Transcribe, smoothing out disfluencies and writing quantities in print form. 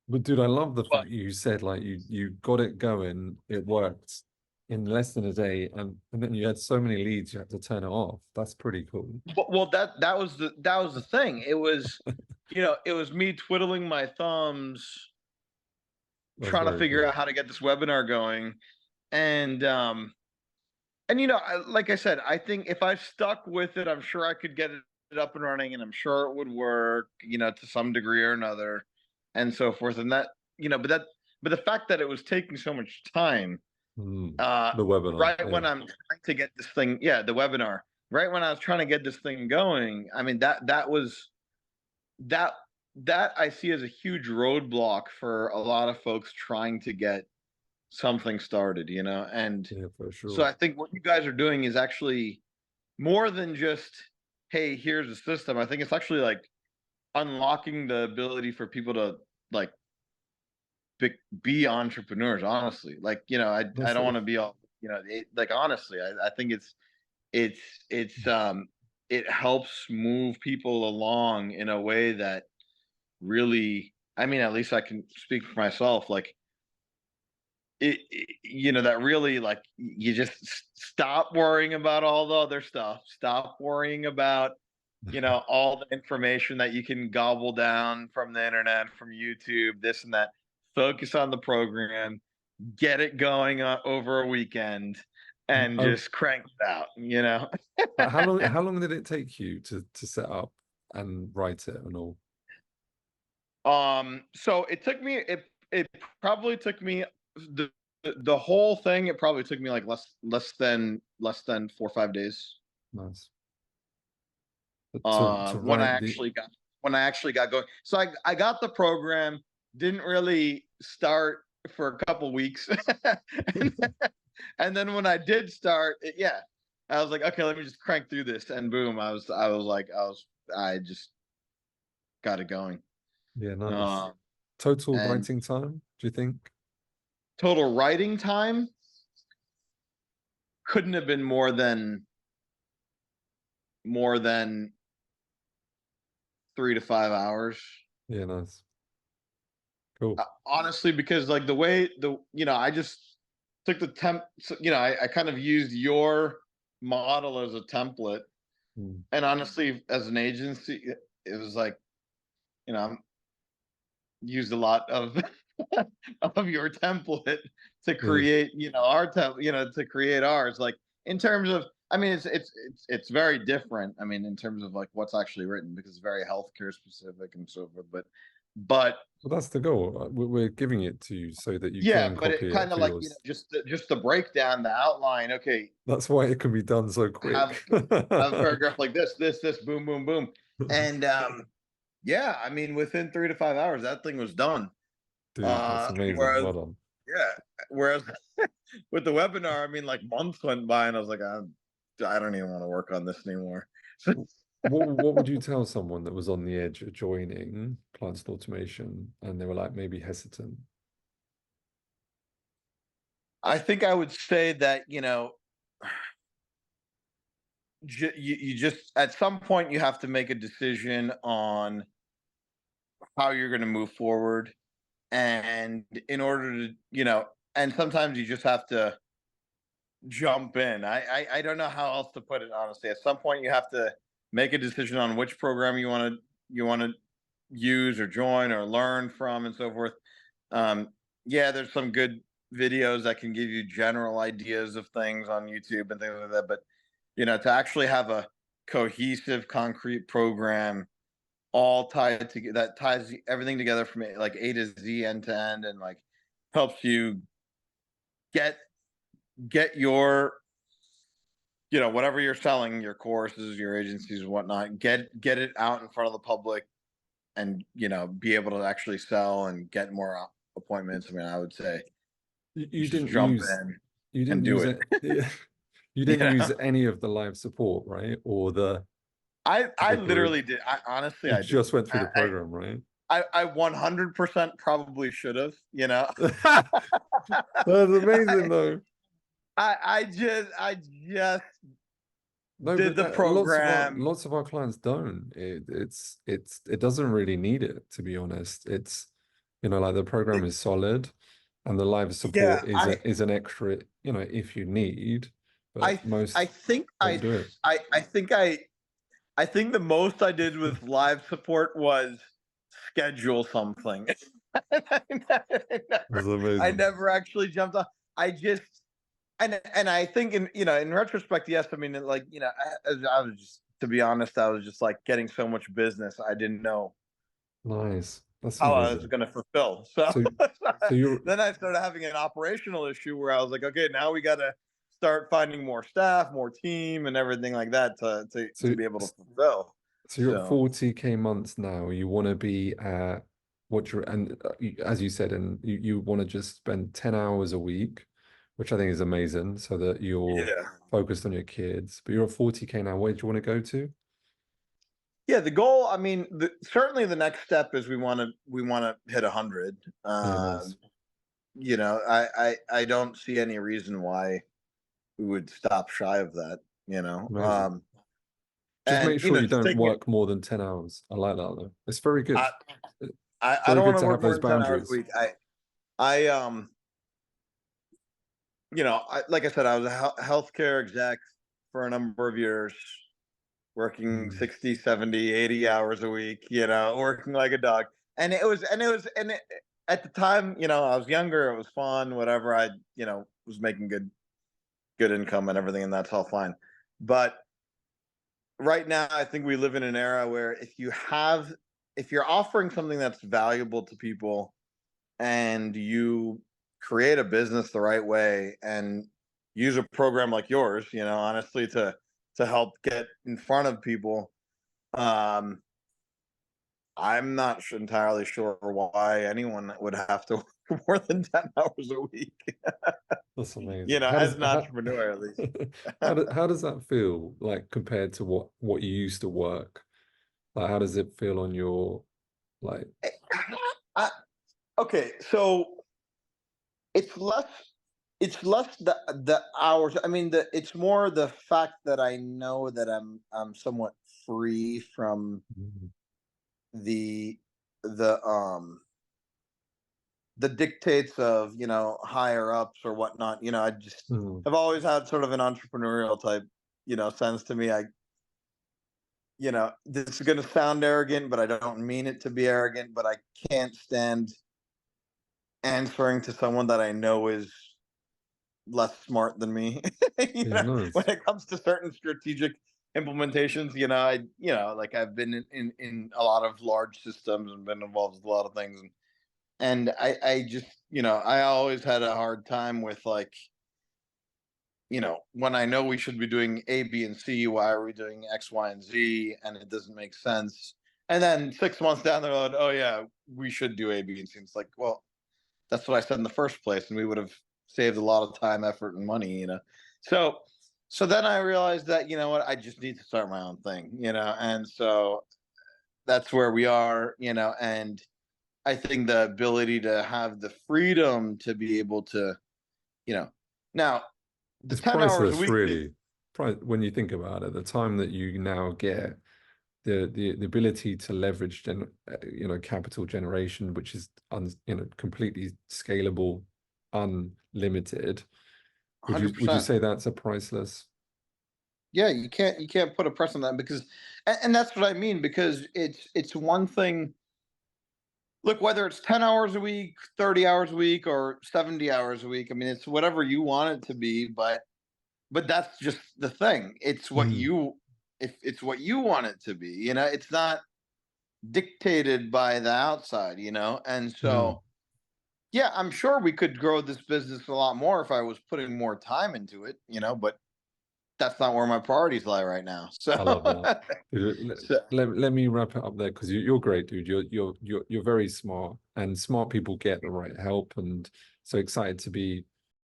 But dude, I love the But fact you said like you got it going, it worked in less than a day, and then you had so many leads you had to turn it off. That's pretty cool. well, that was the thing. It was, it was me twiddling my thumbs, That's trying to very figure cool. out how to get this webinar going, and like I said, I think if I stuck with it, I'm sure I could get it up and running, and I'm sure it would work, to some degree or another, and so forth. And but the fact that it was taking so much time, Mm. uh, The webinar, right yeah. when I'm trying to get this thing, yeah, the webinar, right when I was trying to get this thing going, I mean that that I see as a huge roadblock for a lot of folks trying to get something started, and Yeah, for so sure. I think what you guys are doing is actually more than just, hey, here's a system. I think it's actually like unlocking the ability for people to like be entrepreneurs, honestly. Like, I That's don't it. want to be all, like, honestly, I think it's it's it helps move people along in a way that really, I mean, at least I can speak for myself, like that really, like, you just stop worrying about all the other stuff, stop worrying about all the information that you can gobble down from the internet, from YouTube, this and that. Focus on the program, get it going over a weekend, and Oh, just crank it out. how long did it take you to set up and write it and all? So it probably took me the whole thing. It probably took me like less than 4 or 5 days. Nice. But to When I write the actually got going. So I got the program, didn't really start for a couple weeks, and, and then when I did start, yeah, I was like, okay, let me just crank through this, and boom, I just got it going. Yeah, nice. Uh, Total and writing time, do you think? total writing time couldn't have been more than 3 to 5 hours. Yeah, nice. Cool. Honestly, because like the way I just took the temp, so, I kind of used your model as a template, Mm. and honestly, as an agency, it was like, I'm used a lot of of your template to Yeah. create, to create ours. Like, in terms of, I mean, it's very different. I mean, in terms of like what's actually written, because it's very healthcare specific and so forth. But Well, that's the goal. We're giving it to you so that you yeah, can but it copy it kind of for like, yours. just the breakdown, the outline. Okay, That's why it can be done so have quick. have a paragraph like this, boom, boom, boom, and yeah, I mean, within 3 to 5 hours, that thing was done. Dude, that's amazing. Whereas, Well done. yeah, whereas with the webinar, I mean, like, months went by, and I was like, I don't even want to work on this anymore. So What would you tell someone that was on the edge of joining clients and automation and they were like maybe hesitant? I think I would say that, you just, at some point, you have to make a decision on how you're going to move forward, and in order to, and sometimes you just have to jump in. I don't know how else to put it, honestly. At some point, you have to make a decision on which program you want to use or join or learn from, and so forth. Yeah, there's some good videos that can give you general ideas of things on YouTube and things like that, but to actually have a cohesive, concrete program all tied together, that ties everything together from like A to Z, end to end, and like helps you get your, whatever you're selling, your courses, your agencies, whatnot, get it out in front of the public, and be able to actually sell and get more appointments. I mean, I would say You just didn't jump use in you and didn't do use it. it. You you didn't use know, any of the live support, right? Or I the literally group. did. I honestly, You I did. just went through the I program, right? I 100% probably should have. That's amazing I, though. I just No, did but the lots of our program. lots of our clients don't. It doesn't really need it, to be honest. You know, like the program is solid and the live Yeah, support is is an extra, you know, if you need, I but I most think don't do it. I think the most I did with live support was schedule something. That's I amazing. never actually jumped on. I just and I think in retrospect, yes. I mean, like I was just, to be honest, I was just like getting so much business, I didn't know Nice. That's how I was amazing. going to fulfill. So So so you're then I started having an operational issue where I was like, okay, now we got to start finding more staff, more team, and everything like that so to be able to fulfill. so you're at So 40K months now. You want to be at what you're, and as you said, and you want to just spend 10 hours a week, which I think is amazing, so that you're yeah, focused on your kids. But you're at 40K now. Where do you want to go to? yeah. The goal, I mean, certainly the next step is we want to hit 100. Yeah, nice. I don't see any reason why we would stop shy of that. Amazing. Just And make sure you just don't taking it. work more than 10 hours. I like that though. It's very good. I, It's I very don't good want to to work have more those than 10 hours a boundaries. week. Like I said, I was a healthcare exec for a number of years, working Mm, 60, 70, 80 hours a week, working like a dog. At the time, I was younger, it was fun, whatever. I, was making good income and everything, and that's all fine. But right now, I think we live in an era where if you're offering something that's valuable to people and you create a business the right way and use a program like yours, honestly, to help get in front of people, um, I'm not entirely sure why anyone would have to work more than 10 hours a week. that's amazing. As an entrepreneur, at least. How does that feel like compared to what you used to work? Like how does it feel on your like I, okay, so it's less it's less the hours. I mean, it's more the fact that I know that I'm somewhat free from mm, the the um the dictates of higher ups or whatnot. I just mm, have always had sort of an entrepreneurial type sense to me. This is going to sound arrogant, but I don't mean it to be arrogant, but I can't stand answering to someone that I know is less smart than me. yeah, When nice. it comes to certain strategic implementations, like I've been in a lot of large systems and been involved with a lot of things, and I just, I always had a hard time with, like, when I know we should be doing A, B, and C, why are we doing X, Y, and Z? And it doesn't make sense. And then 6 months down the road, oh yeah, we should do A, B, and C. It's like, well, that's what I said in the first place, and we would have saved a lot of time, effort, and money. So, so then I realized that what, I just need to start my own thing. And so that's where we are. And I think the ability to have the freedom to be able to, you know, now the It's 10 hours a priceless, week is really. When you think about it, the time that you now get, the ability to leverage capital generation, which is completely scalable, unlimited. Would you 100%. say that's a priceless? Yeah, you can't put a price on that, because, and that's what I mean, because it's one thing. Look, whether it's 10 hours a week, 30 hours a week, or 70 hours a week, I mean, it's whatever you want it to be, but that's just the thing. It's what Mm, you if it's what you want it to be. It's not dictated by the outside. And mm. so, yeah, I'm sure we could grow this business a lot more if I was putting more time into it. But that's not where my priorities lie right now. So, I love that. Dude, so let me wrap it up there because you're great, dude. You're very smart, and smart people get the right help. And so excited to be